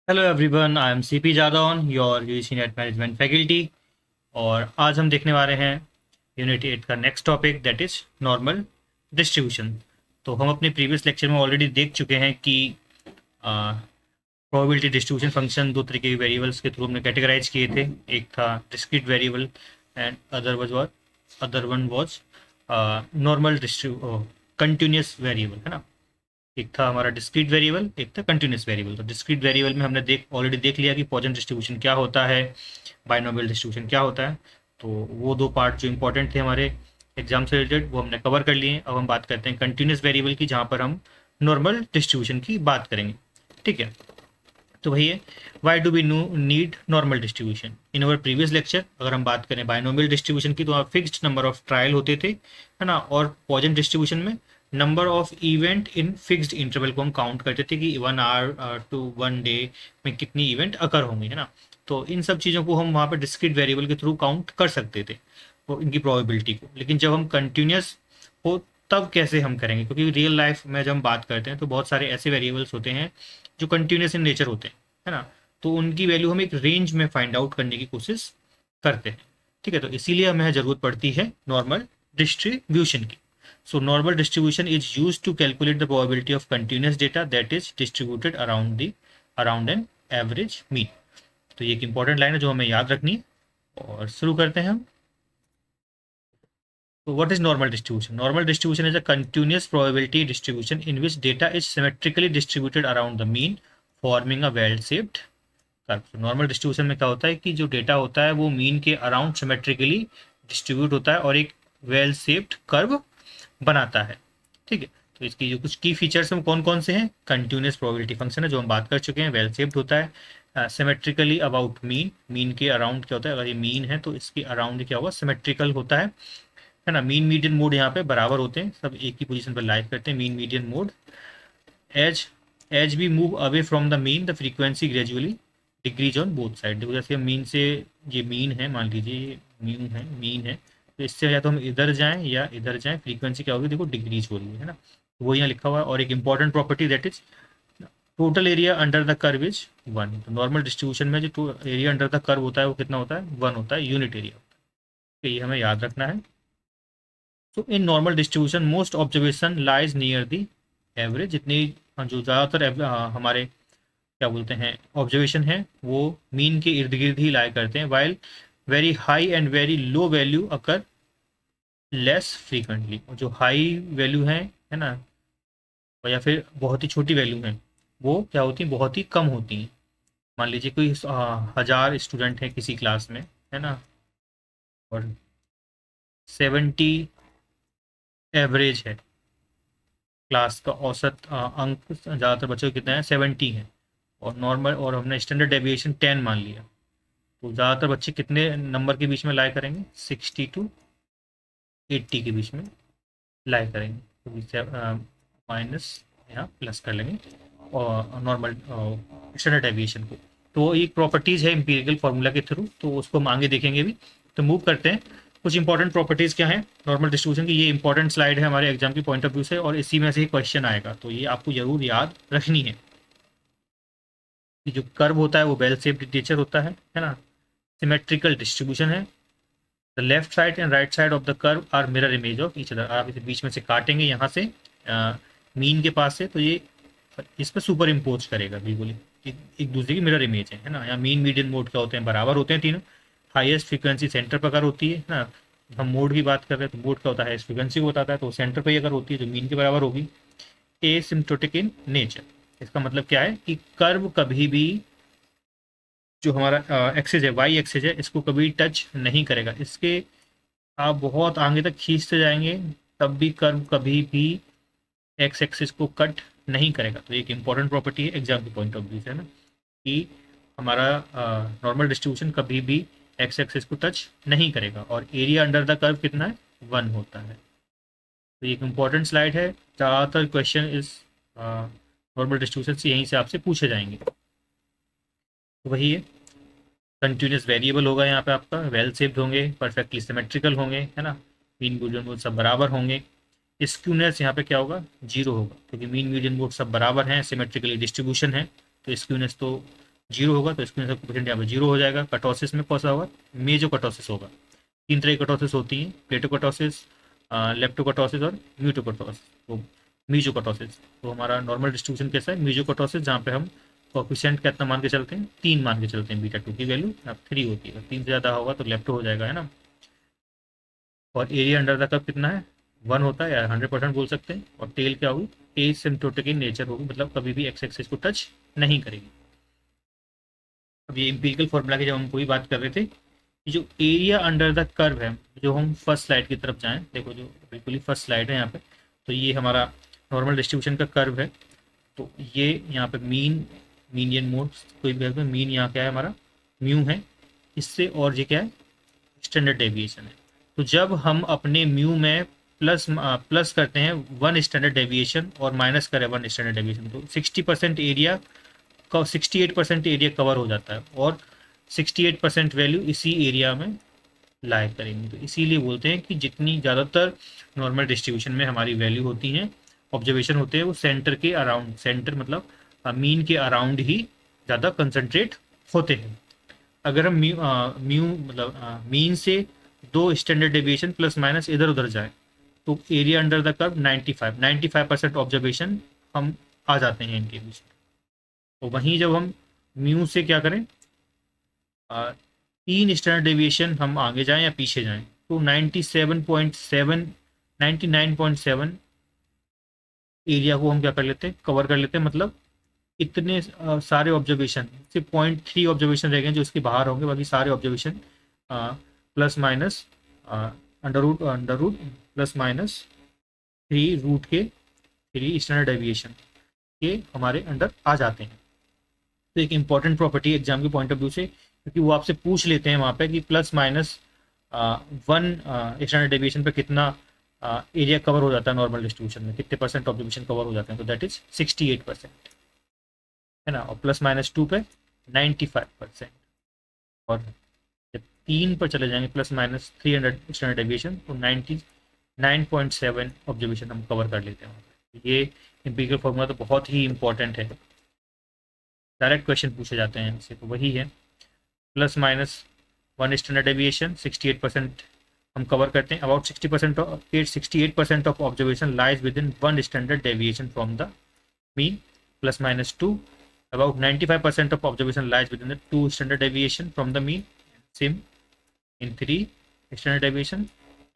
Hello everyone, I am CP Jadaun, your UGC net management faculty. और आज हम देखने वाले हैं यूनिट 8 का next topic, that is normal distribution. तो हम अपने प्रीवियस लेक्चर में ऑलरेडी देख चुके हैं कि प्रोबेबिलिटी डिस्ट्रीब्यूशन फंक्शन दो तरीके के वेरिएबल्स के थ्रू हमने कैटेगराइज किए थे। एक था discrete variable and other one was normal continuous variable, है ना। एक था हमारा डिस्क्रीट वेरिएबल, एक था कंटिन्यूस वेरिएबल। तो डिस्क्रीट वेरिएबल में हमने ऑलरेडी देख लिया कि पॉइसन डिस्ट्रीब्यूशन क्या होता है, बाइनोमियल डिस्ट्रीब्यूशन क्या होता है। तो वो दो पार्ट जो इंपॉर्टेंट थे हमारे एग्जाम से रिलेटेड वो हमने कवर कर लिए। अब हम बात करते हैं कंटिन्यूस वेरिएबल की, जहाँ पर हम नॉर्मल डिस्ट्रीब्यूशन की बात करेंगे। ठीक है, तो वही है, why do we need normal distribution. In our previous lecture अगर हम बात करें बाइनोमियल डिस्ट्रीब्यूशन की, तो फिक्स्ड नंबर ऑफ ट्रायल होते थे, है ना। और पॉइसन डिस्ट्रीब्यूशन में number of event in fixed interval को हम काउंट करते थे कि 1 आवर टू 1 डे में कितनी इवेंट अकर होंगी, है ना। तो इन सब चीज़ों को हम वहाँ पर डिस्क्रीट वेरिएबल के थ्रू काउंट कर सकते थे, वो इनकी प्रोबेबिलिटी को। लेकिन जब हम कंटिन्यूस हो तब कैसे हम करेंगे, क्योंकि रियल लाइफ में जब हम बात करते हैं तो बहुत सारे ऐसे वेरिएबल्स होते हैं जो कंटिन्यूस इन नेचर होते हैं, है ना। तो उनकी वैल्यू हम एक रेंज में फाइंड आउट करने की कोशिश करते हैं। ठीक है, तो इसीलिए हमें ज़रूरत पड़ती है नॉर्मल डिस्ट्रीब्यूशन की। So normal distribution is used to calculate the probability of continuous data that is distributed around an average mean। तो ये एक इंपॉर्टेंट लाइन है जो हमें याद रखनी है। और शुरू करते हैं हम। So what is normal distribution? Normal distribution is a continuous probability distribution in which data is symmetrically distributed around the mean, forming a well-shaped curve। So normal distribution में क्या होता है कि जो डेटा होता है वो मीन के अराउंड सिमेट्रिकली डिस्ट्रीब्यूट होता है और एक वेल शेप्ड कर्व बनाता है। ठीक है, तो इसकी जो कुछ की फीचर्स हैं वो कौन कौन से हैं। कंटिन्यूस प्रोबेबिलिटी फंक्शन है जो हम बात कर चुके हैं, वेल शेप्ड होता है, सिमेट्रिकली अबाउट मीन, मीन के अराउंड क्या होता है, अगर ये मीन है तो इसके अराउंड क्या होगा, सिमेट्रिकल होता है ना। मीन मीडियन मोड यहाँ पे बराबर होते हैं, सब एक ही पोजीशन पर लाइक करते हैं, mean median mode. As as भी move away from the mean the frequency gradually decrease on both side. देखो जैसे मीन से, ये मीन है, मान लीजिए ये मीन है, तो इससे या तो हम इधर जाएं या इधर जाएं, फ्रीक्वेंसी क्या होगी, देखो डिक्रीज हो रही है ना। तो वो यहाँ लिखा हुआ है। और एक important property that is total area under the curve is 1। तो नॉर्मल डिस्ट्रीब्यूशन में जो एरिया अंडर द कर्व होता है वो कितना होता है, 1 होता है, यूनिट एरिया होता है। तो ये हमें याद रखना है। तो in normal distribution most observation lies near the average. जितनी जो ज़्यादातर हमारे क्या बोलते हैं ऑब्जर्वेशन है वो मीन के इर्द गिर्द ही लाया करते हैं, while very high and very low value occur less frequently. और जो हाई वैल्यू है ना, और या फिर बहुत ही छोटी वैल्यू है वो क्या होती हैं, बहुत ही कम होती हैं। मान लीजिए कोई 1000 स्टूडेंट है किसी क्लास में, है ना, और 70 एवरेज है, क्लास का औसत अंक ज़्यादातर बच्चों के कितना है, 70 है। और नॉर्मल, और हमने स्टैंडर्ड डेविएशन 10 मान लिया, तो ज़्यादातर बच्चे कितने नंबर के बीच में लाया करेंगे, 60 टू 80 के बीच में लाया करेंगे। तो माइनस यहाँ प्लस कर लेंगे और नॉर्मल स्टैंडर्ड डेविएशन को। तो वो एक प्रॉपर्टीज़ है एम्पिरिकल फार्मूला के थ्रू, तो उसको हम आगे देखेंगे भी। तो मूव करते हैं, कुछ इंपॉर्टेंट प्रॉपर्टीज़ क्या है नॉर्मल डिस्ट्रीब्यूशन की। ये इंपॉर्टेंट स्लाइड है हमारे एग्जाम की पॉइंट ऑफ व्यू से, और इसी में से ही क्वेश्चन आएगा, तो ये आपको जरूर याद रखनी है कि जो कर्व होता है वो बेल शेप्ड नेचर होता है ना। सिमेट्रिकल डिस्ट्रीब्यूशन है। The left side and right side of the curve are mirror image of each other. आप इसे बीच में से काटेंगे यहाँ से मीन के पास से, तो ये इस पर सुपर इम्पोज करेगा बिल्कुल, एक दूसरे की मिरर इमेज है ना। यहाँ मीन मीडियन मोड क्या होते हैं, बराबर होते हैं तीनों। हाईएस्ट फ्रीक्वेंसी सेंटर पर अगर होती है ना, हम मोड की बात कर रहे हैं तो मोड क्या होता है, हाईएस्ट फ्रीक्वेंसी को बताता है, तो सेंटर पर ही अगर होती है जो मीन के बराबर होगी। एसिम्प्टोटिक इन नेचर, इसका मतलब क्या है कि कर्व कभी भी जो हमारा एक्सेज है, वाई एक्सेज है, इसको कभी टच नहीं करेगा। इसके आप बहुत आगे तक खींचते जाएंगे तब भी कर्व कभी भी एक्स एक्सिस को कट नहीं करेगा। तो एक इंपॉर्टेंट प्रॉपर्टी है एग्जाम के पॉइंट ऑफ व्यू से, है ना, कि हमारा नॉर्मल डिस्ट्रीब्यूशन कभी भी एक्स एक्सिस को टच नहीं करेगा। और एरिया अंडर द कर्व कितना है, 1 होता है। तो ये एक इंपॉर्टेंट स्लाइड है, ज़्यादातर क्वेश्चन इस नॉर्मल डिस्ट्रीब्यूशन से यहीं से आपसे पूछे जाएंगे। तो वही है, कंटिन्यूस वेरिएबल होगा यहाँ पे आपका, वेल शेप्ड होंगे, परफेक्टली सिमेट्रिकल होंगे, है ना, मीन मीडियन मोड सब बराबर होंगे। स्क्यूनेस यहाँ पे क्या होगा, 0 होगा, क्योंकि मीन मीडियन मोड सब बराबर हैं, सिमेट्रिकली डिस्ट्रीब्यूशन है, तो स्क्यूनेस तो जीरो होगा तो इसके कोफिशिएंट यहाँ पे जीरो हो जाएगा। कर्टोसिस में कौन सा होगा, मेजोकर्टोसिस होगा। तीन तरह की कर्टोसिस होती हैं, प्लेटोकर्टोसिस, लेप्टोकर्टोसिस और म्यूटोकर्टोसिस। तो मीजोकर्टोसिस, तो हमारा नॉर्मल डिस्ट्रीब्यूशन कैसा है, मीजोकर्टोसिस, जहाँ पे हम कोफिशिएंट कितना मान के चलते हैं, 3 मान के चलते हैं। बीटा 2 की वैल्यू अब 3 होती है, 3 से ज़्यादा होगा तो लेप्टो हो जाएगा, है ना। और एरिया अंडर द कर्व कितना है, 1 होता है, या 100% बोल सकते हैं। और टेल क्या होगी, एसिम्प्टोटिक इन नेचर होगी, मतलब कभी भी एक्स एक्सिस को टच नहीं करेगी। अब ये एम्पिरिकल फॉर्मूला की जब हम कोई बात कर रहे थे, कि जो एरिया अंडर द कर्व है, जो हम फर्स्ट स्लाइड की तरफ जाएं, देखो जो बिल्कुल ही फर्स्ट स्लाइड है यहाँ पे, तो ये हमारा नॉर्मल डिस्ट्रीब्यूशन का कर्व है। तो ये यहाँ पे मीडियन मोड, कोई भी मीन यहाँ क्या है हमारा, म्यू है। इससे और ये क्या है, स्टैंडर्ड डेविएशन है। तो जब हम अपने म्यू में प्लस करते हैं 1 स्टैंडर्ड डेविएशन और माइनस करें 1 स्टैंडर्ड डेविएशन, तो 60% एरिया का 68% एरिया कवर हो जाता है, और 68% वैल्यू इसी एरिया में लाई करेंगे। तो इसीलिए बोलते हैं कि जितनी ज़्यादातर नॉर्मल डिस्ट्रीब्यूशन में हमारी वैल्यू होती हैं, ऑब्जर्वेशन होते हैं, वो सेंटर के अराउंड, सेंटर मतलब मीन के अराउंड ही ज़्यादा कंसंट्रेट होते हैं। अगर हम म्यू मतलब मीन से 2 स्टैंडर्ड डेविएशन प्लस माइनस इधर उधर जाए, तो area under the curve 95% observation हम आ जाते हैं इनके बीच। तो वहीं जब हम म्यू से क्या करें, 3 स्टैंडर्ड डेविएशन हम आगे जाएं या पीछे जाएं, तो 97.7 99.7 एरिया को हम क्या कर लेते हैं, कवर कर लेते हैं। मतलब इतने सारे ऑब्जर्वेशन, सिर्फ 0.3 ऑब्जर्वेशन रह गए जो इसके बाहर होंगे, बाकी सारे observation plus minus under root plus minus 3 standard deviation के हमारे अंडर आ जाते हैं। तो एक इंपॉर्टेंट प्रॉपर्टी एग्जाम के पॉइंट ऑफ व्यू से, क्योंकि वो आपसे पूछ लेते हैं वहाँ पे कि प्लस माइनस 1 स्टैंडर्ड डेविएशन पे कितना एरिया कवर हो जाता है नॉर्मल डिस्ट्रीब्यूशन में, कितने परसेंट ऑब्जर्वेशन कवर हो जाते हैं, तो दैट इज 68%, है ना। और प्लस माइनस 2 पे 95%। और जब 3 पर चले जाएंगे, प्लस माइनस 300 स्टैंडर्ड डेविएशन, तो 99.7 ऑब्जर्वेशन हम कवर कर लेते हैं। ये एम्पिरिकल फॉर्मूला तो बहुत ही इंपॉर्टेंट है, डायरेक्ट क्वेश्चन पूछे जाते हैं इनसे, तो वही है। प्लस माइनस 1 स्टैंडर्ड डेविएशन 68% हम कवर करते हैं। About 68% of observation lies with in 1 standard deviation from the mean. Plus minus 2, about 95% of observation lies within the 2 standard deviation from the mean. Same in 3 standard deviation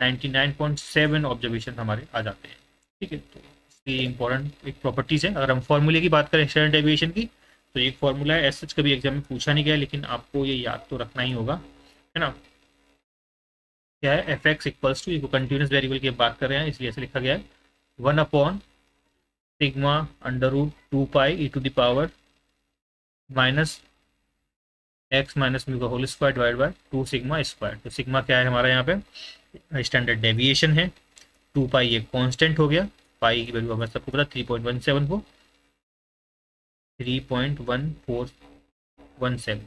99.7 observation हमारे आ जाते हैं, ठीक है। तो इसकी इंपॉर्टेंट एक प्रॉपर्टीज है। अगर हम फॉर्मूले की बात करें स्टैंडर्ड डेविएशन की, तो एक फॉर्मूला है, एस कभी एग्जाम में पूछा नहीं गया, लेकिन आपको ये याद तो रखना ही होगा, है ना। क्या है, F X equals to, continuous variable की बात कर रहे हैं इसलिए ऐसे लिखा गया है, 1/सिग्मा √2 pi e to the power minus x minus mu का whole square divide by 2 sigma square. तो सिग्मा क्या है हमारा यहाँ पे, स्टैंडर्ड डेविएशन है, 2 पाई ये कांस्टेंट हो गया, पाई की वैल्यू हमें सबको पता 3.14 है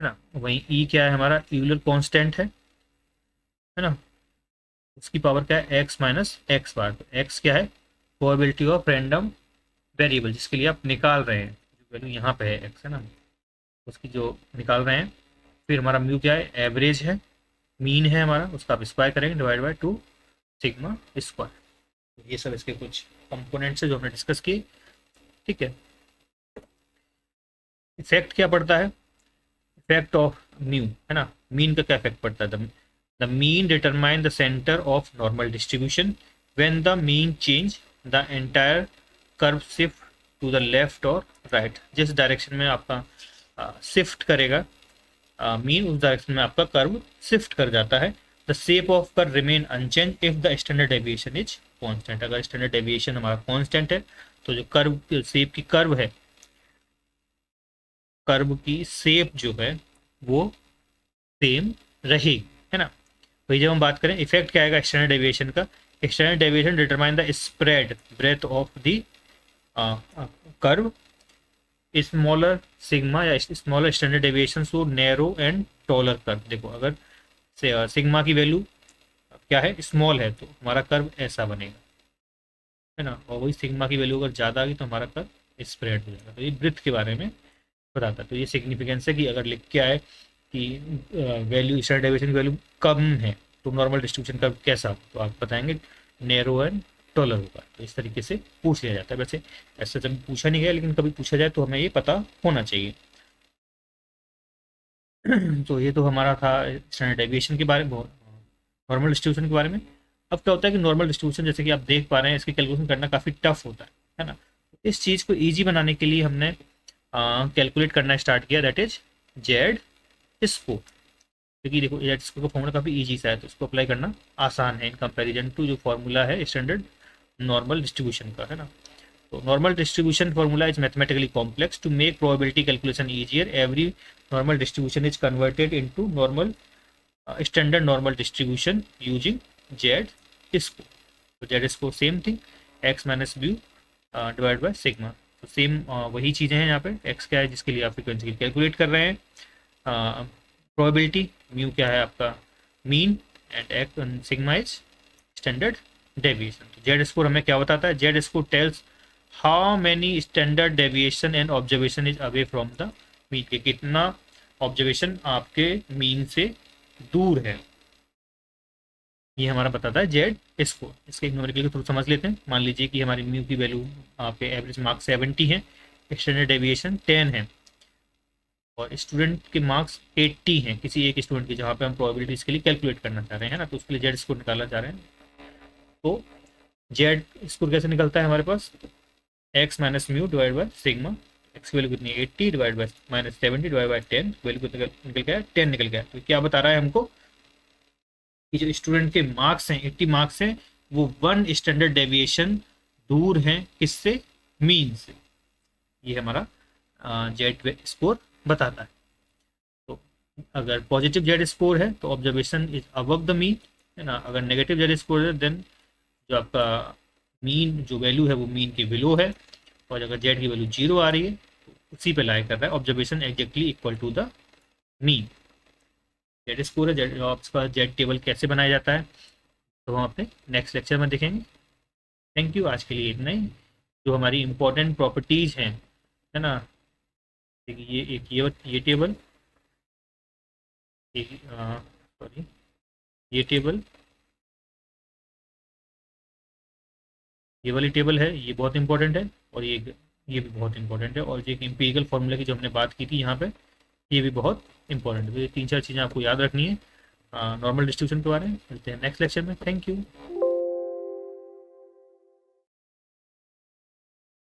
ना। वहीं ई क्या है हमारा, यूलर कांस्टेंट है ना। उसकी पावर क्या है, एक्स माइनस एक्स बार। तो एक्स क्या है, प्रोबेबिलिटी ऑफ रैंडम वेरिएबल, जिसके लिए आप निकाल रहे हैं, जो वैल्यू यहाँ पे है एक्स, है ना, उसकी जो निकाल रहे हैं। फिर हमारा म्यू क्या है, एवरेज है, मीन है हमारा, उसका आप स्क्वायर करेंगे डिवाइड बाय 2 सिग्मा स्क्वायर। तो ये सब इसके कुछ कंपोनेंट्स है जो हमने डिस्कस किए, ठीक है। इफेक्ट क्या पड़ता है, इफेक्ट ऑफ म्यू, है ना, मीन का क्या इफेक्ट पड़ता है, the mean determine the center of normal distribution, when the mean change the entire curve shift to the left और राइट। जिस डायरेक्शन में आपका शिफ्ट करेगा मीन, उस डायरेक्शन में आपका कर्व शिफ्ट कर जाता है। The shape of curve remain unchange if the standard deviation is constant. अगर स्टैंडर्ड डेविएशन हमारा कांस्टेंट है, तो जो कर्व शेप की कर्व है, कर्व की शेप जो है वो सेम रहेगी, है ना। वही जब हम बात करें इफेक्ट क्या आएगा स्टैंडर्ड डेविएशन का, standard deviation determine the spread breadth of the curve, smaller sigma या smaller standard deviation so narrow and taller curve. देखो अगर सिग्मा की वैल्यू क्या है, स्मॉल है, तो हमारा कर्व ऐसा बनेगा, है ना। और वही सिग्मा की वैल्यू अगर ज़्यादा आ गई तो हमारा कर्व स्प्रेड हो जाएगा। तो ये ब्रेथ के बारे में बताता है। तो ये सिग्निफिकेंस है कि अगर लिख के आए कि वैल्यू स्टैंडर्ड डेविएशन की वैल्यू कम है तो नॉर्मल डिस्ट्रीब्यूशन का कैसा हो, तो आप बताएंगे नैरो एंड टॉलर होगा। तो इस तरीके से पूछ लिया जाता है। वैसे ऐसा जब पूछा नहीं गया, लेकिन कभी पूछा जाए तो हमें ये पता होना चाहिए। तो ये तो हमारा था स्टैंडर्ड डेविएशन के बारे में, नॉर्मल डिस्ट्रीब्यूशन के बारे में। अब क्या होता है कि नॉर्मल डिस्ट्रीब्यूशन जैसे कि आप देख पा रहे हैं इसकी कैलकुलेशन करना काफ़ी टफ होता है ना। इस चीज़ को ईजी बनाने के लिए हमने कैलकुलेट करना स्टार्ट किया, दैट इज जेड स्कोर। क्योंकि देखो जेड स्कोर का फॉर्मूला काफ़ी ईजी सा है, तो इसको अप्लाई करना आसान है इन कंपैरिजन टू जो फॉर्मूला है स्टैंडर्ड नॉर्मल डिस्ट्रीब्यूशन का, है ना। तो normal distribution formula is mathematically complex. To make probability calculation easier, every normal distribution is converted into normal standard normal distribution using Z score. तो Z score same thing, x minus mu divide by sigma. तो same वही चीज़ें हैं यहाँ पे। X क्या है जिसके लिए आप फ्रिक्वेंसी कैलकुलेट कर रहे हैं, प्रोबेबिलिटी, म्यू क्या है आपका mean, and x sigma is standard deviation. तो जेड स्कोर हमें क्या बताता है, Z score tales how many standard deviation and observation is away from the mean, के कितना ऑब्जर्वेशन आपके मीन से दूर है, ये हमारा बताता है जेड स्कोर। इसके एक न्यूमेरिकल के थ्रू समझ लेते हैं। मान लीजिए कि हमारी म्यू की वैल्यू आपके एवरेज मार्क्स 70 है, स्टैंडर्ड डेविएशन 10 है, और स्टूडेंट के मार्क्स 80 हैं किसी एक स्टूडेंट की, जहाँ पे हम प्रोबेबिलिटी इसके लिए कैलकुलेट करना चाह रहे हैं ना, तो उसके लिए जेड स्कोर निकालना चाह रहे हैं। तो जेड स्कोर कैसे निकलता है हमारे पास, x minus mu divide by sigma. X की वैल्यू कितनी है 80 divide by minus 70 divide by 10, value कितना निकल गया 10 निकल गया। तो क्या बता रहा है हमको कि जो स्टूडेंट के मार्क्स हैं 80 मार्क्स हैं, वो 1 स्टैंडर्ड डेविएशन दूर हैं किससे, मीन से। ये हमारा जेड स्कोर बताता है। तो अगर पॉजिटिव जेड स्कोर है तो observation is above the mean, है ना। अगर नेगेटिव जेड स्कोर है देन जो आपका मीन जो वैल्यू है वो मीन के बिलो है, और अगर जेड की वैल्यू 0 आ रही है तो उसी पे लाई कर रहा है, observation exactly equal to the mean. Z score है, जेड आपका जेड टेबल कैसे बनाया जाता है तो हम अपने नेक्स्ट लेक्चर में देखेंगे। थैंक यू, आज के लिए इतना ही। जो हमारी इंपॉर्टेंट प्रॉपर्टीज़ हैं, है ना, देखिए ये एक ये टेबल, एक सॉरी ये टेबल, ये वाली टेबल है, ये बहुत इंपॉर्टेंट है, और ये भी बहुत इंपॉर्टेंट है, और ये एक एम्पिरिकल फार्मूला की जो हमने बात की थी यहाँ पे, ये भी बहुत इंपॉर्टेंट है। तो ये 3-4 चीज़ें आपको याद रखनी है नॉर्मल डिस्ट्रीब्यूशन के बारे में। मिलते हैं नेक्स्ट लेक्चर में। Thank you.